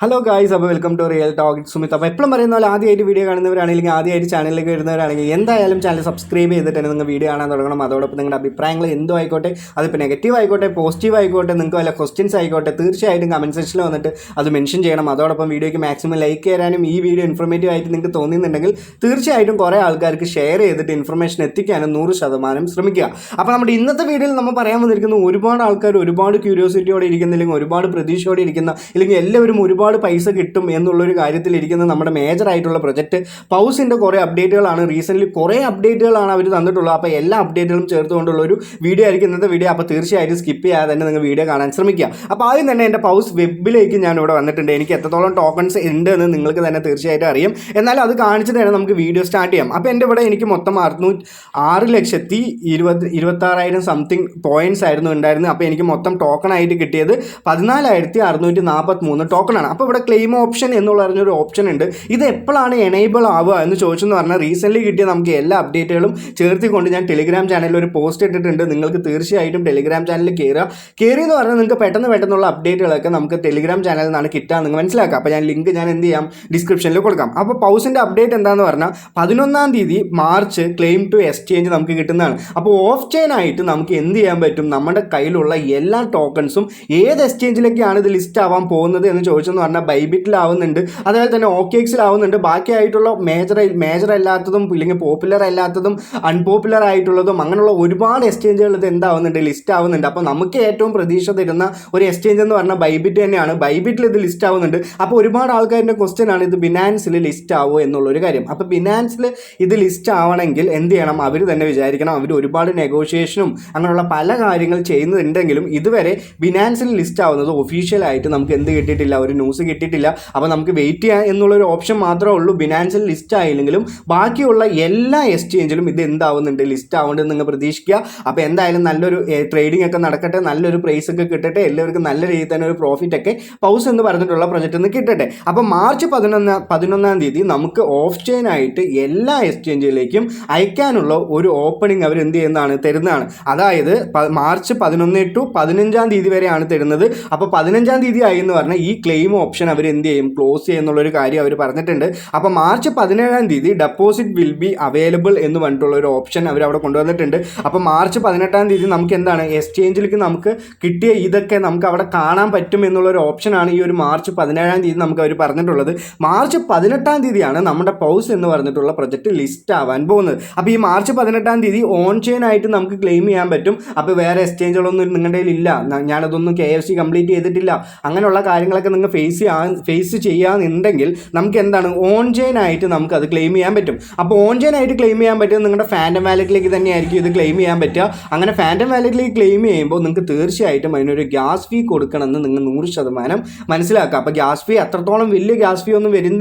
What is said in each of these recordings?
Hello guys, അപ്പോൾ welcome to real talk Sumith. അപ്പോൾ എപ്പോഴും പറയുന്ന പോലെ ആദ്യമായിട്ട് വീഡിയോ കാണുന്നവരാണെങ്കിൽ ആദ്യമായിട്ട് ചാനലിലേക്ക് വരുന്നവരാണെങ്കിൽ എന്തായാലും ചാനൽ സബ്സ്ക്രൈബ് ചെയ്തിട്ട് തന്നെ നിങ്ങൾ വീഡിയോ കാണാൻ തുടങ്ങണം. അതോടൊപ്പം നിങ്ങളുടെ അഭിപ്രായങ്ങൾ എന്തോ ആയിക്കോട്ടെ, അതിപ്പോൾ നെഗറ്റീവ് ആയിക്കോട്ടെ പോസിറ്റീവ് ആയിക്കോട്ടെ, നിങ്ങൾക്ക് വല്ല ക്വസ്റ്റ്യൻസ് ആയിക്കോട്ടെ, തീർച്ചയായിട്ടും കമൻറ്റ് സെക്ഷനിൽ വന്നിട്ട് അത് മെൻഷൻ ചെയ്യണം. അതോടൊപ്പം വീഡിയോയ്ക്ക് മാക്സിമം ലൈക്ക് ചെയ്യാനും ഈ വീഡിയോ ഇൻഫോർമേറ്റീവ് ആയിട്ട് നിങ്ങൾക്ക് തോന്നുന്നുണ്ടെങ്കിൽ തീർച്ചയായിട്ടും കുറേ ആൾക്കാർക്ക് ഷെയർ ചെയ്തിട്ട് ഇൻഫർമേഷൻ എത്തിക്കാനും 100% ശ്രമിക്കുക. അപ്പോൾ നമ്മുടെ ഇന്നത്തെ വീഡിയോയിൽ നമ്മൾ പറയാൻ വന്നിരിക്കുന്ന ഒരുപാട് ആൾക്കാർ ഒരുപാട് ക്യൂരിയോസിറ്റിയോടെ ഇരിക്കുന്നില്ലെങ്കിൽ ഒരുപാട് പ്രതീക്ഷയോടെ ഇരിക്കുന്ന, ഇല്ലെങ്കിൽ എല്ലാവരും ഒരുപാട് പൈസ കിട്ടും എന്നുള്ളൊരു കാര്യത്തിലിരിക്കുന്ന നമ്മുടെ മേജർ ആയിട്ടുള്ള പ്രൊജക്റ്റ് പൗസിൻ്റെ കുറേ അപ്ഡേറ്റുകളാണ്. റീസെൻ്റ്ലി കുറേ അപ്ഡേറ്റുകളാണ് അവർ തന്നിട്ടുള്ളത്. അപ്പോൾ എല്ലാ അപ്ഡേറ്റുകളും ചേർത്തുകൊണ്ടുള്ള ഒരു വീഡിയോ ആയിരിക്കും ഇന്നത്തെ വീഡിയോ. അപ്പോൾ തീർച്ചയായിട്ടും സ്കിപ്പ് ചെയ്യാതെ തന്നെ നിങ്ങൾ വീഡിയോ കാണാൻ ശ്രമിക്കുക. അപ്പോൾ ആദ്യം തന്നെ എൻ്റെ പൗസ് വെബിലേക്ക് ഞാൻ ഇവിടെ വന്നിട്ടുണ്ട്. എനിക്ക് എത്രത്തോളം ടോക്കൺസ് ഉണ്ട് എന്ന് നിങ്ങൾക്ക് തന്നെ തീർച്ചയായിട്ടും അറിയാം. എന്നാലും അത് കാണിച്ചിട്ട് തന്നെ നമുക്ക് വീഡിയോ സ്റ്റാർട്ട് ചെയ്യാം. അപ്പോൾ എൻ്റെ ഇവിടെ എനിക്ക് മൊത്തം 6,26,000 സംതിങ് പോയിൻറ്റ്സ് ആയിരുന്നു ഉണ്ടായിരുന്നത്. അപ്പോൾ എനിക്ക് മൊത്തം ടോക്കണായിട്ട് കിട്ടിയത് 14,643 ടോക്കണാണ്. അപ്പോൾ ഇവിടെ ക്ലെയിം ഓപ്ഷൻ എന്നുള്ള പറഞ്ഞൊരു ഓപ്ഷൻ ഉണ്ട്. ഇത് എപ്പോഴാണ് എനേബിൾ ആവുക എന്ന് ചോദിച്ചെന്ന് പറഞ്ഞാൽ റീസെൻ്റ്ലി കിട്ടിയ നമുക്ക് എല്ലാ അപ്ഡേറ്റുകളും ചേർത്തിക്കൊണ്ട് ഞാൻ ടെലിഗ്രാം ചാനലിൽ ഒരു പോസ്റ്റ് ഇട്ടിട്ടുണ്ട്. നിങ്ങൾക്ക് തീർച്ചയായിട്ടും ടെലിഗ്രാം ചാനലിൽ കയറിയെന്ന് പറഞ്ഞാൽ നിങ്ങൾക്ക് പെട്ടെന്നുള്ള അപ്ഡേറ്റുകളൊക്കെ നമുക്ക് ടെലിഗ്രാം ചാനലിൽ നിന്നാണ് കിട്ടുക നിങ്ങൾ മനസ്സിലാക്കുക. അപ്പോൾ ലിങ്ക് ഞാൻ എന്ത് ചെയ്യാം, ഡിസ്ക്രിപ്ഷനിൽ കൊടുക്കാം. അപ്പോൾ പൗസിൻ്റെ അപ്ഡേറ്റ് എന്താണെന്ന് പറഞ്ഞാൽ 11-ാം തീയതി മാർച്ച് ക്ലെയിം ടു എക്സ്ചേഞ്ച് നമുക്ക് കിട്ടുന്നതാണ്. അപ്പോൾ ഓഫ് ചെയിൻ ആയിട്ട് നമുക്ക് എന്ത് ചെയ്യാൻ പറ്റും, നമ്മുടെ കയ്യിലുള്ള എല്ലാ ടോക്കൺസും ഏത് എക്സ്ചേഞ്ചിലേക്കാണ് ഇത് ലിസ്റ്റ് ആവാൻ പോകുന്നത് എന്ന് ചോദിച്ചെന്ന് പറഞ്ഞാൽ ബൈബിറ്റിലാവുന്നുണ്ട്, അതുപോലെ തന്നെ OKX ബാക്കിയായിട്ടുള്ള മേജർ അല്ലാത്തതും ഇല്ലെങ്കിൽ പോപ്പുലർ അല്ലാത്തതും അൺപോപ്പുലർ ആയിട്ടുള്ളതും അങ്ങനെയുള്ള ഒരുപാട് എക്സ്ചേഞ്ചുകൾ ഇത് എന്താവുന്നുണ്ട്, ലിസ്റ്റ് ആവുന്നുണ്ട്. അപ്പോൾ നമുക്ക് ഏറ്റവും പ്രതീക്ഷ തരുന്ന ഒരു എക്സ്ചേഞ്ച് എന്ന് പറഞ്ഞാൽ ബൈബിറ്റ് തന്നെയാണ്. ബൈബിറ്റിൽ ഇത് ലിസ്റ്റ് ആവുന്നുണ്ട്. അപ്പോൾ ഒരുപാട് ആൾക്കാരുടെ ക്വസ്റ്റ്യൻ ആണ് ഇത് ബിനാൻസിൽ ലിസ്റ്റ് ആവുമോ എന്നുള്ളൊരു കാര്യം. അപ്പോൾ ബിനാൻസിൽ ഇത് ലിസ്റ്റ് ആവണമെങ്കിൽ എന്ത് ചെയ്യണം, അവർ തന്നെ വിചാരിക്കണം. അവർ ഒരുപാട് നെഗോഷിയേഷനും അങ്ങനെയുള്ള പല കാര്യങ്ങൾ ചെയ്യുന്നുണ്ടെങ്കിലും ഇതുവരെ ബിനാൻസിൽ ലിസ്റ്റ് ആവുന്നത് ഒഫീഷ്യലായിട്ട് നമുക്ക് എന്ത് കിട്ടിയിട്ടില്ല, ഒരു ന്യൂസ് കിട്ടിയിട്ടില്ല. അപ്പോൾ നമുക്ക് വെയിറ്റ് ചെയ്യാൻ എന്നുള്ളൊരു ഓപ്ഷൻ മാത്രമേ ഉള്ളൂ. ബിനാൻസിൽ ലിസ്റ്റ് ആയില്ലെങ്കിലും ബാക്കിയുള്ള എല്ലാ എക്സ്ചേഞ്ചിലും ഇത് എന്താവുന്നുണ്ട്, ലിസ്റ്റ് ആവുന്നുണ്ട് നിങ്ങൾ പ്രതീക്ഷിക്കുക. അപ്പോൾ എന്തായാലും നല്ലൊരു ട്രേഡിംഗ് ഒക്കെ നടക്കട്ടെ, നല്ലൊരു പ്രൈസ് ഒക്കെ കിട്ടട്ടെ, എല്ലാവർക്കും നല്ല രീതിയിൽ തന്നെ ഒരു പ്രോഫിറ്റ് ഒക്കെ പൗസ് എന്ന് പറഞ്ഞിട്ടുള്ള പ്രൊജക്റ്റ് നിന്ന് കിട്ടട്ടെ. അപ്പോൾ മാർച്ച് 11-ാം തീയതി നമുക്ക് ഓഫ് ചെയിൻ ആയിട്ട് എല്ലാ എക്സ്ചേഞ്ചിലേക്കും അയക്കാനുള്ള ഒരു ഓപ്പണിംഗ് അവർ എന്ത് ചെയ്യുന്നതാണ്, തരുന്നതാണ്. അതായത് മാർച്ച് 11 to 15-ാം തീയതി വരെയാണ് തരുന്നത്. അപ്പോൾ 15-ാം തീയതി ആയി എന്ന് പറഞ്ഞാൽ ഈ ക്ലെയിം ഓപ്ഷൻ അവർ എന്ത് ചെയ്യും, ക്ലോസ് ചെയ്യുന്നുള്ളൊരു കാര്യം അവർ പറഞ്ഞിട്ടുണ്ട്. അപ്പോൾ മാർച്ച് 17-ാം തീയതി ഡെപ്പോസിറ്റ് വിൽ ബി അവൈലബിൾ എന്ന് പറഞ്ഞിട്ടുള്ള ഒരു ഓപ്ഷൻ അവർ അവിടെ കൊണ്ടുവന്നിട്ടുണ്ട്. അപ്പോൾ മാർച്ച് 18-ാം തീയതി നമുക്ക് എന്താണ്, എക്സ്ചേഞ്ചിലേക്ക് നമുക്ക് കിട്ടിയ ഇതൊക്കെ നമുക്ക് അവിടെ കാണാൻ പറ്റും എന്നുള്ളൊരു ഓപ്ഷനാണ് ഈ ഒരു മാർച്ച് 17-ാം തീയതി നമുക്ക് അവർ പറഞ്ഞിട്ടുള്ളത്. മാർച്ച് 18-ാം തീയതിയാണ് നമ്മുടെ പൗസ് എന്ന് പറഞ്ഞിട്ടുള്ള പ്രൊജക്റ്റ് ലിസ്റ്റ് ആവാൻ പോകുന്നത്. അപ്പോൾ ഈ മാർച്ച് 18-ാം തീയതി ഓൺ ചെയിൻ ആയിട്ട് നമുക്ക് ക്ലെയിം ചെയ്യാൻ പറ്റും. അപ്പോൾ വേറെ എക്സ്ചേഞ്ചുകളൊന്നും നിങ്ങളുടെ കയ്യിലില്ല, ഞാനതൊന്നും KFC കംപ്ലീറ്റ് ചെയ്തിട്ടില്ല, അങ്ങനെയുള്ള കാര്യങ്ങളൊക്കെ നിങ്ങൾ ഫേസ് ചെയ്യാന്നുണ്ടെങ്കിൽ നമുക്ക് എന്താണ്, ഓൺ ചെയിൻ ആയിട്ട് നമുക്ക് അത് ക്ലെയിം ചെയ്യാൻ പറ്റും. അപ്പോൾ ഓൺ ചെയിൻ ആയിട്ട് ക്ലെയിം ചെയ്യാൻ പറ്റും നിങ്ങളുടെ ഫാൻറ്റം വാലറ്റിലേക്ക് തന്നെയായിരിക്കും ഇത് ക്ലെയിം ചെയ്യാൻ പറ്റുക. അങ്ങനെ ഫാൻറ്റം വാലറ്റിലേക്ക് ക്ലെയിം ചെയ്യുമ്പോൾ നിങ്ങൾക്ക് തീർച്ചയായിട്ടും അതിനൊരു ഗ്യാസ് ഫീ കൊടുക്കണമെന്ന് നിങ്ങൾ 100% മനസ്സിലാക്കുക. അപ്പോൾ ഗ്യാസ് ഫീ അത്രത്തോളം വലിയ ഗ്യാസ് ഫീ ഒന്നും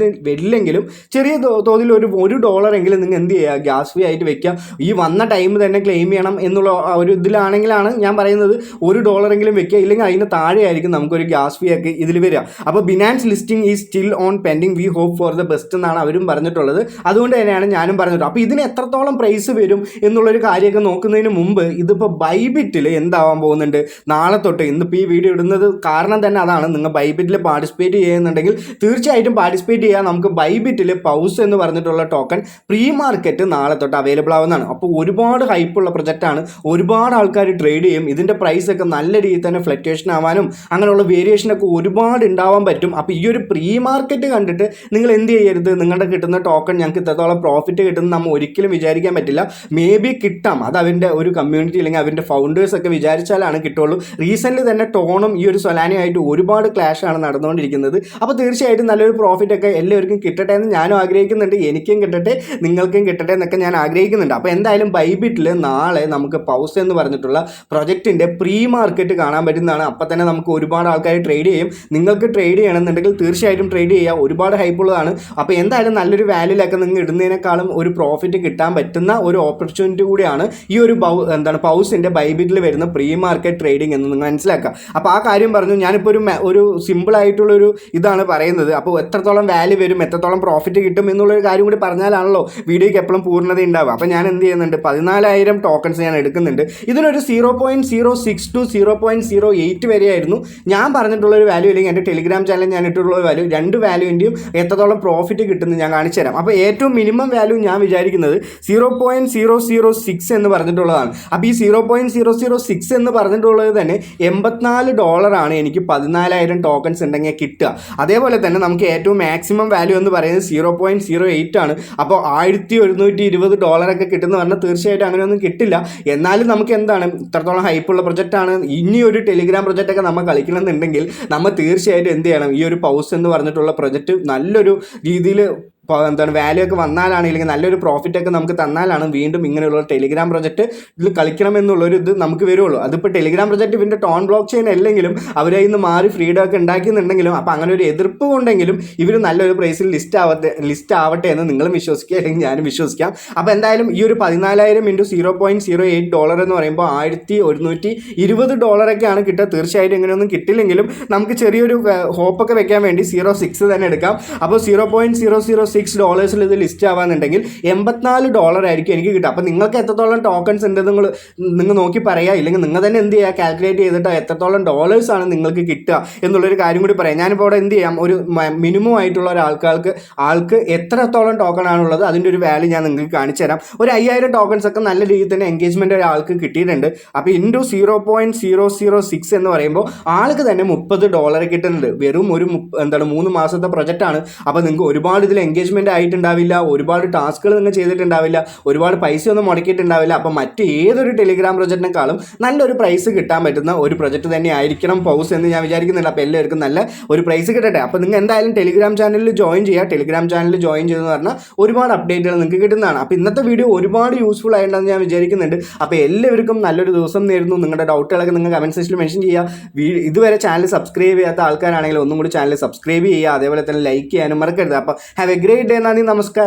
വരില്ലെങ്കിലും ചെറിയ തോതിൽ $1 നിങ്ങൾ എന്ത് ചെയ്യുക, ഗ്യാസ് ഫീ ആയിട്ട് വെക്കുക. ഈ വന്ന ടൈം തന്നെ ക്ലെയിം ചെയ്യണം എന്നുള്ള ഒരു ഇതിലാണെങ്കിലാണ് ഞാൻ പറയുന്നത് $1 വെക്കുക, ഇല്ലെങ്കിൽ അതിന് താഴെ ആയിരിക്കും നമുക്കൊരു ഗ്യാസ് ഫീ ഒക്കെ ഇതിൽ വരിക. അപ്പോൾ Binance listing is still on pending, we hope for the best എന്നാണ് അവരും പറഞ്ഞിട്ടുള്ളത്. അതുകൊണ്ട് തന്നെയാണ് ഞാനും പറഞ്ഞിട്ടുള്ളത്. അപ്പോൾ ഇതിന് എത്രത്തോളം പ്രൈസ് വരും എന്നുള്ളൊരു കാര്യമൊക്കെ നോക്കുന്നതിന് മുമ്പ് ഇതിപ്പോൾ ബൈബിറ്റിൽ എന്താവാൻ പോകുന്നുണ്ട്, നാളെ തൊട്ട്, ഇന്നിപ്പോൾ ഈ വീഡിയോ ഇടുന്നത് കാരണം തന്നെ അതാണ്, നിങ്ങൾ ബൈബിറ്റിൽ പാർട്ടിസിപ്പേറ്റ് ചെയ്യുന്നുണ്ടെങ്കിൽ തീർച്ചയായിട്ടും പാർട്ടിസിപ്പേറ്റ് ചെയ്യുക. നമുക്ക് ബൈബിറ്റിൽ പൗസ് എന്ന് പറഞ്ഞിട്ടുള്ള ടോക്കൺ പ്രീ മാർക്കറ്റ് നാളെ തൊട്ട് അവൈലബിൾ ആവുന്നതാണ്. അപ്പോൾ ഒരുപാട് ഹൈപ്പുള്ള പ്രൊജക്റ്റാണ്, ഒരുപാട് ആൾക്കാർ ട്രേഡ് ചെയ്യും. ഇതിൻ്റെ പ്രൈസൊക്കെ നല്ല രീതിയിൽ തന്നെ ഫ്ലക്ച്വേഷൻ ആവാനും അങ്ങനെയുള്ള വേരിയേഷനൊക്കെ ഒരുപാട് ഉണ്ടാവാൻ പറ്റും. അപ്പോൾ ഈ ഒരു പ്രീ മാർക്കറ്റ് കണ്ടിട്ട് നിങ്ങൾ എന്ത് ചെയ്യരുത്, നിങ്ങളുടെ കിട്ടുന്ന ടോക്കൺ ഞങ്ങൾക്ക് ഇത്രത്തോളം പ്രോഫിറ്റ് കിട്ടുന്ന നമ്മൾ ഒരിക്കലും വിചാരിക്കാൻ പറ്റില്ല. മേ ബി കിട്ടാം, അത് അവൻ്റെ ഒരു കമ്മ്യൂണിറ്റി അല്ലെങ്കിൽ അവൻ്റെ ഫൗണ്ടേഴ്സൊക്കെ വിചാരിച്ചാലാണ് കിട്ടുള്ളൂ. റീസെൻ്റ്ലി തന്നെ ടോണും ഈ ഒരു സൊലാനയുമായിട്ട് ഒരുപാട് ക്ലാഷാണ് നടന്നുകൊണ്ടിരിക്കുന്നത്. അപ്പോൾ തീർച്ചയായിട്ടും നല്ലൊരു പ്രോഫിറ്റൊക്കെ എല്ലാവർക്കും കിട്ടട്ടെ എന്ന് ഞാനും ആഗ്രഹിക്കുന്നുണ്ട്, എനിക്കും കിട്ടട്ടെ, നിങ്ങൾക്കും കിട്ടട്ടെ എന്നൊക്കെ ഞാൻ ആഗ്രഹിക്കുന്നുണ്ട്. അപ്പോൾ എന്തായാലും ബൈബിറ്റിൽ നാളെ നമുക്ക് പൗസ് എന്ന് പറഞ്ഞിട്ടുള്ള പ്രൊജക്റ്റിൻ്റെ പ്രീ മാർക്കറ്റ് കാണാൻ പറ്റുന്നതാണ്. അപ്പോൾ തന്നെ നമുക്ക് ഒരുപാട് ആൾക്കാർ ട്രേഡ് ചെയ്യും. നിങ്ങൾക്ക് ട്രേഡ് ചെയ്യണമെന്നുണ്ടെങ്കിൽ തീർച്ചയായിട്ടും ട്രേഡ് ചെയ്യുക, ഒരുപാട് ഹൈപ്പുള്ളതാണ്. അപ്പോൾ എന്തായാലും നല്ലൊരു വാല്യൂലൊക്കെ നിങ്ങൾ ഇടുന്നതിനേക്കാളും ഒരു പ്രോഫിറ്റ് കിട്ടാൻ പറ്റുന്ന ഒരു ഓപ്പർച്യൂണിറ്റി കൂടിയാണ് ഈ ഒരു പൗസിൻ്റെ ബൈബിറ്റിൽ വരുന്ന പ്രീ മാർക്കറ്റ് ട്രേഡിംഗ് എന്ന് നിങ്ങൾ മനസ്സിലാക്കുക. അപ്പോൾ ആ കാര്യം പറഞ്ഞു. ഞാനിപ്പോൾ ഒരു സിമ്പിളായിട്ടുള്ളൊരു ഇതാണ് പറയുന്നത്. അപ്പോൾ എത്രത്തോളം വാല്യൂ വരും, എത്രത്തോളം പ്രോഫിറ്റ് കിട്ടും എന്നുള്ളൊരു കാര്യം കൂടി പറഞ്ഞാലാണല്ലോ വീഡിയോയ്ക്ക് എപ്പോഴും പൂർണ്ണത ഉണ്ടാവുക. അപ്പോൾ ഞാൻ എന്ത് ചെയ്യുന്നുണ്ട്, 14,000 ടോക്കൺസ് ഞാൻ എടുക്കുന്നുണ്ട്. ഇതിനൊരു 0.06 to 0.08 വരെയായിരുന്നു ഞാൻ പറഞ്ഞിട്ടുള്ളൊരു വാല്യൂ, അല്ലെങ്കിൽ എൻ്റെ ടെലിഗ്രാം ചാനലിൽ ഞാൻ ഇട്ടിട്ടുള്ള വാല്യൂ, രണ്ട് വാല്യൂവിൻ്റെയും എത്രത്തോളം പ്രോഫിറ്റ് കിട്ടുമെന്ന് ഞാൻ കാണിച്ചു തരാം. അപ്പോൾ ഏറ്റവും മിനിമം വാല്യൂ ഞാൻ വിചാരിക്കുന്നത് 0.006 എന്ന് പറഞ്ഞിട്ടുള്ളതാണ്. അപ്പോൾ ഈ 0.006 എന്ന് പറഞ്ഞിട്ടുള്ളത് തന്നെ $84 എനിക്ക് 14,000 ടോക്കൺസ് ഉണ്ടെങ്കിൽ കിട്ടുക. അതേപോലെ തന്നെ നമുക്ക് ഏറ്റവും മാക്സിമം വാല്യൂ എന്ന് പറയുന്നത് 0.08 ആണ്. അപ്പോൾ $1,120 കിട്ടുന്ന പറഞ്ഞാൽ തീർച്ചയായിട്ടും അങ്ങനെയൊന്നും കിട്ടില്ല. എന്നാലും നമുക്ക് എന്താണ് ഇത്രത്തോളം ഹൈപ്പുള്ള പ്രൊജക്റ്റാണ്. ഇനി ഒരു ടെലിഗ്രാം പ്രൊജക്റ്റൊക്കെ നമ്മൾ കളിക്കണമെന്നുണ്ടെങ്കിൽ നമ്മൾ തീർച്ചയായിട്ടും എന്ത് ചെയ്യണം, ഈ ഒരു പൗസ് എന്ന് പറഞ്ഞിട്ടുള്ള പ്രൊജക്റ്റ് നല്ലൊരു രീതിയിൽ എന്താണ് വാല്യൂ ഒക്കെ വന്നാലാണ്, ഇല്ലെങ്കിൽ നല്ലൊരു പ്രോഫിറ്റൊക്കെ നമുക്ക് തന്നാലാണ് വീണ്ടും ഇങ്ങനെയുള്ള ടെലിഗ്രാം പ്രൊജക്റ്റ് ഇതിൽ കളിക്കണമെന്നുള്ളൊരു ഇത് നമുക്ക് വരുള്ളൂ. അതിപ്പോൾ ടെലിഗ്രാം പ്രൊജക്റ്റ് ഇവൻ്റെ ടോൺ ബ്ലോക്ക് ചെയിൻ അല്ലെങ്കിലും അവരെ ഇന്ന് മാറി ഫ്രീഡം ഒക്കെ ഉണ്ടാക്കിയെന്നുണ്ടെങ്കിലും അപ്പോൾ അങ്ങനെ ഒരു എതിർപ്പ് കൊണ്ടെങ്കിലും ഇവർ നല്ലൊരു പ്രൈസിൽ ലിസ്റ്റ് ആവട്ടെ എന്ന് നിങ്ങളും വിശ്വസിക്കുക, അല്ലെങ്കിൽ ഞാനും വിശ്വസിക്കാം. അപ്പോൾ എന്തായാലും ഈ ഒരു 14,000 × $0.08 എന്ന് പറയുമ്പോൾ $1,120 കിട്ടുക. തീർച്ചയായിട്ടും ഇങ്ങനെയൊന്നും കിട്ടില്ലെങ്കിലും നമുക്ക് ചെറിയൊരു ഹോപ്പൊക്കെ വെക്കാൻ വേണ്ടി 0.6 തന്നെ എടുക്കാം. അപ്പോൾ $0.006 ഇത് ലിസ്റ്റ് ആവാന്നുണ്ടെങ്കിൽ $84 ആയിരിക്കും എനിക്ക് കിട്ടുക. അപ്പോൾ നിങ്ങൾക്ക് എത്രത്തോളം ടോക്കൺസ് ഉണ്ട് നിങ്ങൾ നോക്കി പറയുക, ഇല്ലെങ്കിൽ നിങ്ങൾ തന്നെ എന്ത് ചെയ്യുക, കാൽക്കുലേറ്റ് ചെയ്തിട്ട് എത്രത്തോളം ഡോളേഴ്സ് ആണ് നിങ്ങൾക്ക് കിട്ടുക എന്നുള്ളൊരു കാര്യം കൂടി പറയാം. ഞാനിപ്പോൾ അവിടെ എന്ത് ചെയ്യാം, ഒരു മിനിമം ആയിട്ടുള്ള ആൾക്ക് എത്രത്തോളം ടോക്കൺ ആണുള്ളത് അതിൻ്റെ ഒരു വാല്യൂ ഞാൻ നിങ്ങൾക്ക് കാണിച്ചു തരാം. ഒരു 5,000 ടോക്കൺസ് ഒക്കെ നല്ല രീതിയിൽ തന്നെ എൻഗേജ്മെൻറ്റ് ഒരാൾക്ക് കിട്ടിയിട്ടുണ്ട്. അപ്പോൾ ഇൻറ്റു 0.006 എന്ന് പറയുമ്പോൾ ആൾക്ക് തന്നെ $30 കിട്ടുന്നുണ്ട്. വെറും ഒരു 3 മാസത്തെ പ്രൊജക്റ്റാണ്. അപ്പോൾ നിങ്ങൾക്ക് ഒരുപാട് ഇതിൽ എൻഗേജ്മെൻറ്റ് ആയിട്ടുണ്ടാവില്ല, ഒരുപാട് ടാസ്കുകൾ നിങ്ങൾ ചെയ്തിട്ടുണ്ടാവില്ല, ഒരുപാട് പൈസ ഒന്നും മുടക്കിയിട്ടുണ്ടാവില്ല. അപ്പോൾ മറ്റ് ഏതൊരു ടെലിഗ്രാം പ്രൊജക്റ്റിനേക്കാളും നല്ലൊരു പ്രൈസ് കിട്ടാൻ പറ്റുന്ന ഒരു പ്രൊജക്റ്റ് തന്നെ ആയിരിക്കണം പൗസ് എന്ന് ഞാൻ വിചാരിക്കുന്നില്ല. അപ്പോൾ എല്ലാവർക്കും നല്ല ഒരു പ്രൈസ് കിട്ടട്ടെ. അപ്പോൾ നിങ്ങൾ എന്തായാലും ടെലിഗ്രാം ചാനലിൽ ജോയിൻ ചെയ്യുക. ടെലിഗ്രാം ചാനലിൽ ജോയിൻ ചെയ്തെന്ന് പറഞ്ഞാൽ ഒരുപാട് അപ്ഡേറ്റുകൾ നിങ്ങൾക്ക് കിട്ടുന്നതാണ്. അപ്പോൾ ഇന്നത്തെ വീഡിയോ ഒരുപാട് യൂസ്ഫുൾ ആയിട്ടുണ്ടെന്ന് ഞാൻ വിചാരിക്കുന്നുണ്ട്. അപ്പോൾ എല്ലാവർക്കും നല്ലൊരു ദിവസം നേരുന്നു. നിങ്ങളുടെ ഡൗട്ടുകളൊക്കെ നിങ്ങൾ കമൻറ്റ് സെക്ഷനിൽ മെൻഷൻ ചെയ്യുക. ഇതുവരെ ചാനൽ സബ്സ്ക്രൈബ് ചെയ്യാത്ത ആൾക്കാരാണെങ്കിൽ ഒന്നും കൂടി ചാനൽ സബ്സ്ക്രൈബ് ചെയ്യുക. അതേപോലെ തന്നെ ലൈക്ക് ചെയ്യാനും മറക്കരുത്. അപ്പോൾ ഹാവ് എ ഗ്രേറ്റ് ഡേ. നന്ദി, നമസ്കാരം.